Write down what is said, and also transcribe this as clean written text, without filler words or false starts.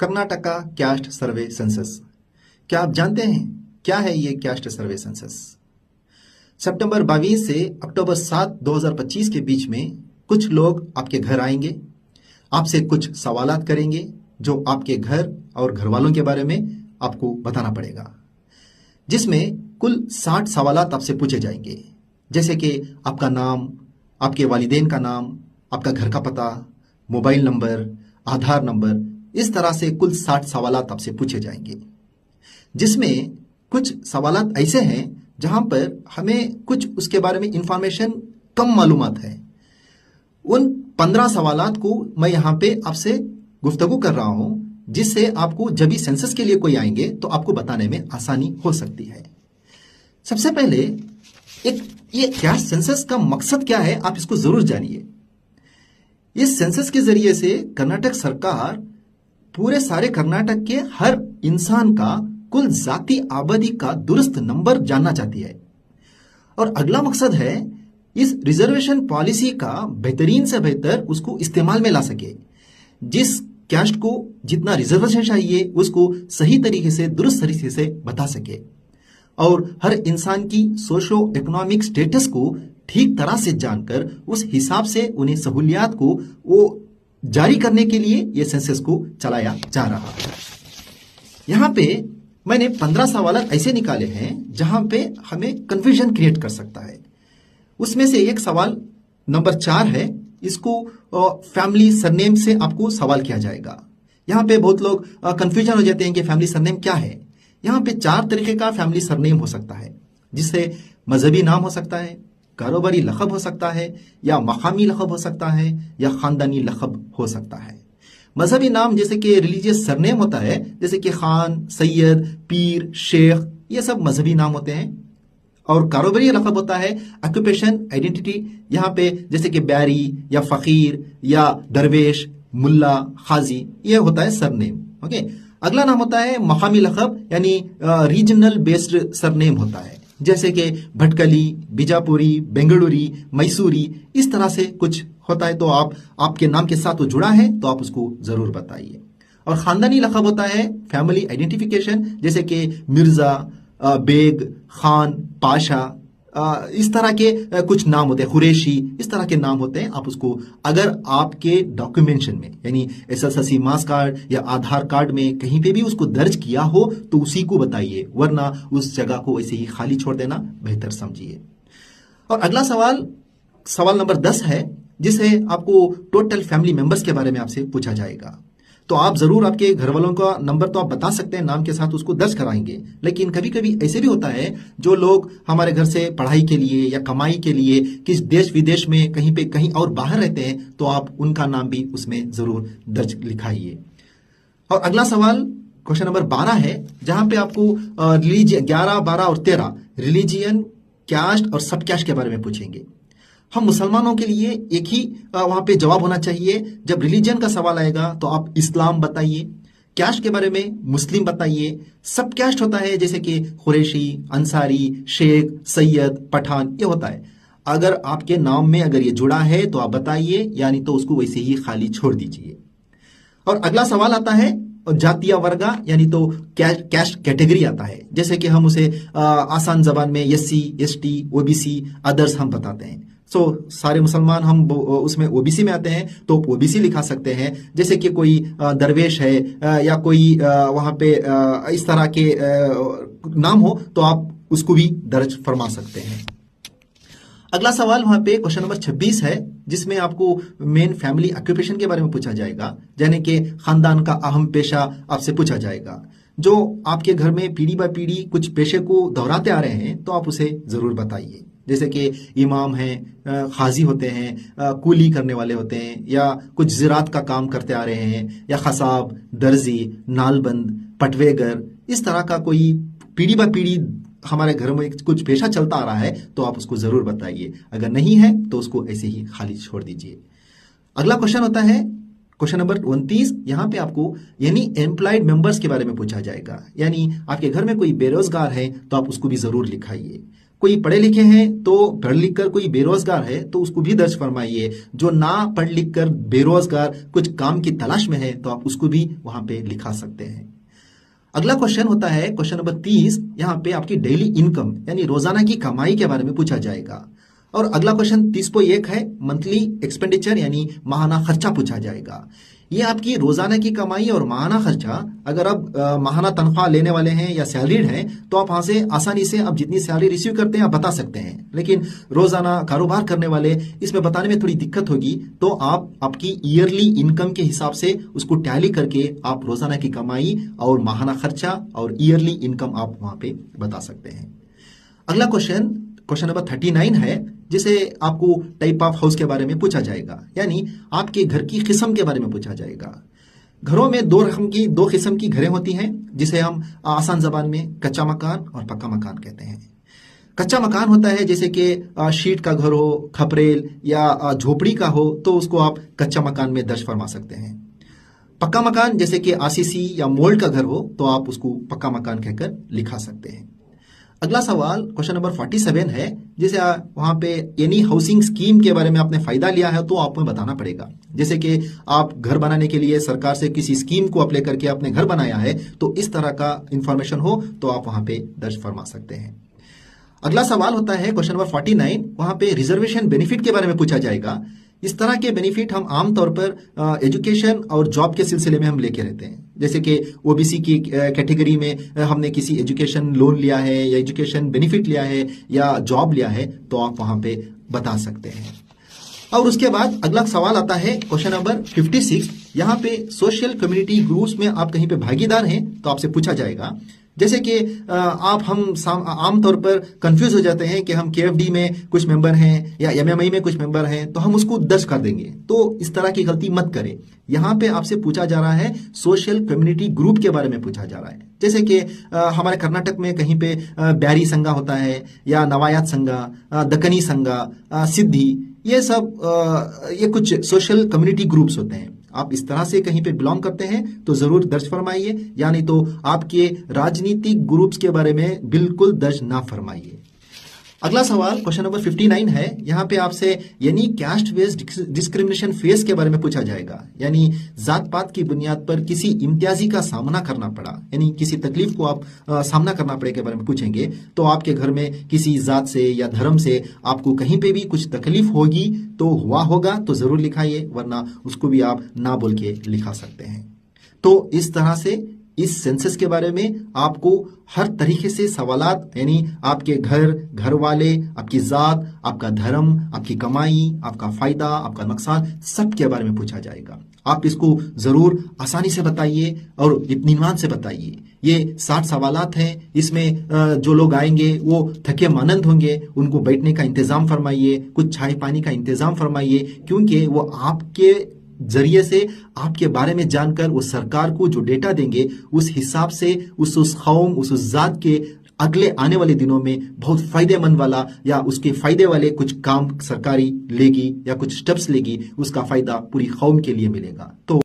Karnataka cast सर्वे census. क्या आप जानते हैं क्या है ये कैस्ट सर्वे सेंसस? सितंबर 22 से अक्टूबर 7, 2025 के बीच में कुछ लोग आपके घर आएंगे, आपसे कुछ सवालात करेंगे जो आपके घर और घर वालों के बारे में आपको बताना पड़ेगा, जिसमें कुल 60 सवालात आपसे पूछे जाएंगे, जैसे कि आपका नाम, आपके वालिदैन का नाम, आपका घर का पता, मोबाइल नंबर, आधार नंबर, इस तरह से कुल 60 सवालात आपसे पूछे जाएंगे, जिसमें कुछ सवालात ऐसे हैं जहां पर हमें कुछ उसके बारे में इंफॉर्मेशन कम मालूमात है। उन 15 सवालात को मैं यहाँ पे आपसे गुफ्तगू कर रहा हूं, जिससे आपको जब भी सेंसस के लिए कोई आएंगे तो आपको बताने में आसानी हो सकती है। सबसे पहले ये कैस्ट सेंसस का मकसद क्या है, आप इसको जरूर जानिए। इस सेंसस के जरिए से कर्नाटक सरकार पूरे सारे कर्नाटक के हर इंसान का कुल जाति आबादी का दुरुस्त नंबर जानना चाहती है। और अगला मकसद है इस रिजर्वेशन पॉलिसी का बेहतरीन से बेहतर उसको इस्तेमाल में ला सके। जिस कैस्ट को जितना रिजर्वेशन चाहिए उसको सही तरीके से, दुरुस्त तरीके से बता सके, और हर इंसान की सोशो इकोनॉमिक स्टेटस को ठीक तरह से जानकर उस हिसाब से उन्हें सहूलियात को वो जारी करने के लिए यह सेंसस को चलाया जा रहा है। यहां पे मैंने 15 सवाल ऐसे निकाले हैं जहां पे हमें कंफ्यूजन क्रिएट कर सकता है। उसमें से एक सवाल नंबर 4 है, इसको फैमिली सरनेम से आपको सवाल किया जाएगा। यहां पे बहुत लोग कंफ्यूजन हो जाते हैं कि फैमिली सरनेम क्या है। यहां पे 4 तरीके का फैमिली सरनेम हो सकता है, जिससे मजहबी नाम हो सकता है, कारोबारी लक़ब हो सकता है, या मकामी लक़ब हो सकता है, या खानदानी लक़ब हो सकता है। मजहबी नाम जैसे कि रिलीजियस सरनेम होता है, जैसे कि खान, सैयद, पीर, शेख, ये सब मजहबी नाम होते हैं। और कारोबारी लक़ब होता है ऑक्यूपेशन, आइडेंटिटी, यहाँ पे जैसे कि बैरी या फकीर या दरवेश, मुल्ला, खाजी, ये होता है सरनेम। ओके, अगला नाम होता है मकामी लक़ब, यानी रीजनल बेस्ड सरनेम होता है, जैसे कि भटकली, बीजापुरी, बेंगलुरी, मैसूरी, इस तरह से कुछ होता है। तो आपके नाम के साथ वो जुड़ा है तो आप उसको जरूर बताइए। और खानदानी लक़ब होता है फैमिली आइडेंटिफिकेशन, जैसे कि मिर्जा, बेग, खान, पाशा, इस तरह के कुछ नाम होते हैं, कुरैशी, इस तरह के नाम होते हैं। आप उसको अगर आपके डॉक्यूमेंटेशन में, यानी एसएससी मास कार्ड या आधार कार्ड में कहीं पे भी उसको दर्ज किया हो तो उसी को बताइए, वरना उस जगह को ऐसे ही खाली छोड़ देना बेहतर समझिए। और अगला सवाल नंबर 10 है, जिसे आपको टोटल फैमिली मेंबर्स के बारे में आपसे पूछा जाएगा। तो आप जरूर आपके घर वालों का नंबर तो आप बता सकते हैं, नाम के साथ उसको दर्ज कराएंगे। लेकिन कभी कभी ऐसे भी होता है जो लोग हमारे घर से पढ़ाई के लिए या कमाई के लिए किस देश विदेश में कहीं और बाहर रहते हैं, तो आप उनका नाम भी उसमें जरूर दर्ज लिखाइए। और अगला सवाल क्वेश्चन नंबर 12 है, जहां पे आपको 11, 12 और 13 रिलीजियन, कैस्ट और सब कैस्ट के बारे में पूछेंगे। हम मुसलमानों के लिए एक ही वहां पे जवाब होना चाहिए। जब रिलीजन का सवाल आएगा तो आप इस्लाम बताइए, कैस्ट के बारे में मुस्लिम बताइए। सब कैस्ट होता है जैसे कि कुरैशी, अंसारी, शेख, सैयद, पठान, ये होता है। अगर आपके नाम में अगर ये जुड़ा है तो आप बताइए, यानी तो उसको वैसे ही खाली छोड़ दीजिए। और अगला सवाल आता है जातीय वर्गा, यानी तो कैस्ट कैटेगरी आता है, जैसे कि हम उसे आसान जबान में SC, ST, OBC, अदर्स हम बताते हैं। सारे मुसलमान हम उसमें OBC में आते हैं तो OBC लिखा सकते हैं। जैसे कि कोई दरवेश है या कोई वहां पे इस तरह के नाम हो तो आप उसको भी दर्ज फरमा सकते हैं। अगला सवाल वहां पे क्वेश्चन नंबर 26 है, जिसमें आपको मेन फैमिली ऑक्यूपेशन के बारे में पूछा जाएगा, यानी कि खानदान का अहम पेशा आपसे पूछा जाएगा। जो आपके घर में पीढ़ी बाय पीढ़ी कुछ पेशे को दोहराते आ रहे हैं तो आप उसे जरूर बताइए, जैसे कि इमाम हैं, खाजी होते हैं, कूली करने वाले होते हैं, या कुछ ज़राअत का काम करते आ रहे हैं, या खसाब, दर्जी, नालबंद, पटवेगर, इस तरह का कोई पीढ़ी बाय पीढ़ी हमारे घर में कुछ पेशा चलता आ रहा है तो आप उसको जरूर बताइए। अगर नहीं है तो उसको ऐसे ही खाली छोड़ दीजिए। अगला क्वेश्चन होता है क्वेश्चन नंबर 29। यहाँ पे आपको यानी एम्प्लॉयड मेंबर्स के बारे में पूछा जाएगा, यानी आपके घर में कोई बेरोजगार है तो आप उसको भी जरूर लिखाइए। कोई पढ़े लिखे हैं तो पढ़ लिख कर कोई बेरोजगार है तो उसको भी दर्ज फरमाइए। जो ना पढ़ लिख कर बेरोजगार कुछ काम की तलाश में है तो आप उसको भी वहां पे लिखा सकते हैं। अगला क्वेश्चन होता है क्वेश्चन नंबर 30। यहाँ पे आपकी डेली इनकम यानी रोजाना की कमाई के बारे में पूछा जाएगा। और अगला क्वेश्चन 30.1 है मंथली एक्सपेंडिचर यानी माहाना खर्चा पूछा जाएगा। ये आपकी रोजाना की कमाई और माहाना खर्चा, अगर आप माहाना तनख्वाह लेने वाले हैं या सैलरीड हैं तो आप वहां से आसानी से आप जितनी सैलरी रिसीव करते हैं आप बता सकते हैं। लेकिन रोजाना कारोबार करने वाले इसमें बताने में थोड़ी दिक्कत होगी, तो आप आपकी ईयरली इनकम के हिसाब से उसको टैली करके आप रोजाना की कमाई और माहाना खर्चा और ईयरली इनकम आप वहां पे बता सकते हैं। अगला क्वेश्चन नंबर 39 है, जिसे आपको टाइप ऑफ हाउस के बारे में पूछा जाएगा, यानी आपके घर की किस्म के बारे में पूछा जाएगा। घरों में दो किस्म की घरें होती हैं, जिसे हम आसान जबान में कच्चा मकान और पक्का मकान कहते हैं। कच्चा मकान होता है जैसे कि शीट का घर हो, खपरेल या झोपड़ी का हो, तो उसको आप कच्चा मकान में दर्ज फरमा सकते हैं। पक्का मकान जैसे कि आरसीसी या मोल्ड का घर हो तो आप उसको पक्का मकान कहकर लिखा सकते हैं। अगला सवाल क्वेश्चन नंबर 47 है, जिसे वहां पे एनी हाउसिंग स्कीम के बारे में आपने फायदा लिया है तो आपको बताना पड़ेगा। जैसे कि आप घर बनाने के लिए सरकार से किसी स्कीम को अप्लाई करके आपने घर बनाया है तो इस तरह का इंफॉर्मेशन हो तो आप वहां पे दर्ज फरमा सकते हैं। अगला सवाल होता है क्वेश्चन नंबर 49। वहां पे रिजर्वेशन बेनिफिट के बारे में पूछा जाएगा। इस तरह के बेनिफिट हम आमतौर पर एजुकेशन और जॉब के सिलसिले में हम लेके रहते हैं। जैसे कि ओबीसी की कैटेगरी में हमने किसी एजुकेशन लोन लिया है या एजुकेशन बेनिफिट लिया है या जॉब लिया है तो आप वहां पे बता सकते हैं। और उसके बाद अगला सवाल आता है क्वेश्चन नंबर 56। यहाँ पे सोशल कम्युनिटी ग्रुप्स में आप कहीं पे भागीदार हैं तो आपसे पूछा जाएगा। जैसे कि हम आमतौर पर कंफ्यूज हो जाते हैं कि हम केएफडी में कुछ मेंबर हैं या एमएमआई में कुछ मेंबर हैं तो हम उसको दर्ज कर देंगे, तो इस तरह की गलती मत करें। यहाँ पे आपसे पूछा जा रहा है सोशल कम्युनिटी ग्रुप के बारे में पूछा जा रहा है। जैसे कि हमारे कर्नाटक में कहीं पे ब्यारी संघा होता है या नवायात संघा, दक्कनी संघा, सिद्धि, ये सब ये कुछ सोशल कम्युनिटी ग्रुप्स होते हैं। आप इस तरह से कहीं पे बिलोंग करते हैं तो जरूर दर्ज फरमाइए, यानी तो आपके राजनीतिक ग्रुप्स के बारे में बिल्कुल दर्ज ना फरमाइए। अगला सवाल क्वेश्चन नंबर 59 है। यहाँ पे आपसे यानी कैस्ट बेस्ड डिस्क्रिमिनेशन फेस के बारे में पूछा जाएगा, यानी जात पात की बुनियाद पर किसी इम्तियाजी का सामना करना पड़ा, यानी किसी तकलीफ को आप सामना करना पड़े के बारे में पूछेंगे। तो आपके घर में किसी जात से या धर्म से आपको कहीं पे भी कुछ तकलीफ होगी तो हुआ होगा तो जरूर लिखाइए, वरना उसको भी आप ना बोल के लिखा सकते हैं। तो इस तरह से इस सेंसस के बारे में आपको हर तरीके से सवालात, यानी आपके घर वाले, आपकी जात, आपका धर्म, आपकी कमाई, आपका फायदा, आपका नुकसान, सब के बारे में पूछा जाएगा। आप इसको जरूर आसानी से बताइए और इत्मीनान से बताइए। ये 60 सवालात हैं, इसमें जो लोग आएंगे वो थके मानंद होंगे, उनको बैठने का इंतजाम फरमाइए, कुछ चाय पानी का इंतजाम फरमाइए, क्योंकि वो आपके जरिए से आपके बारे में जानकर वो सरकार को जो डेटा देंगे उस हिसाब से उस कौम, उस जात के अगले आने वाले दिनों में बहुत फायदेमंद वाला या उसके फायदे वाले कुछ काम सरकारी लेगी या कुछ स्टेप्स लेगी, उसका फायदा पूरी कौम के लिए मिलेगा। तो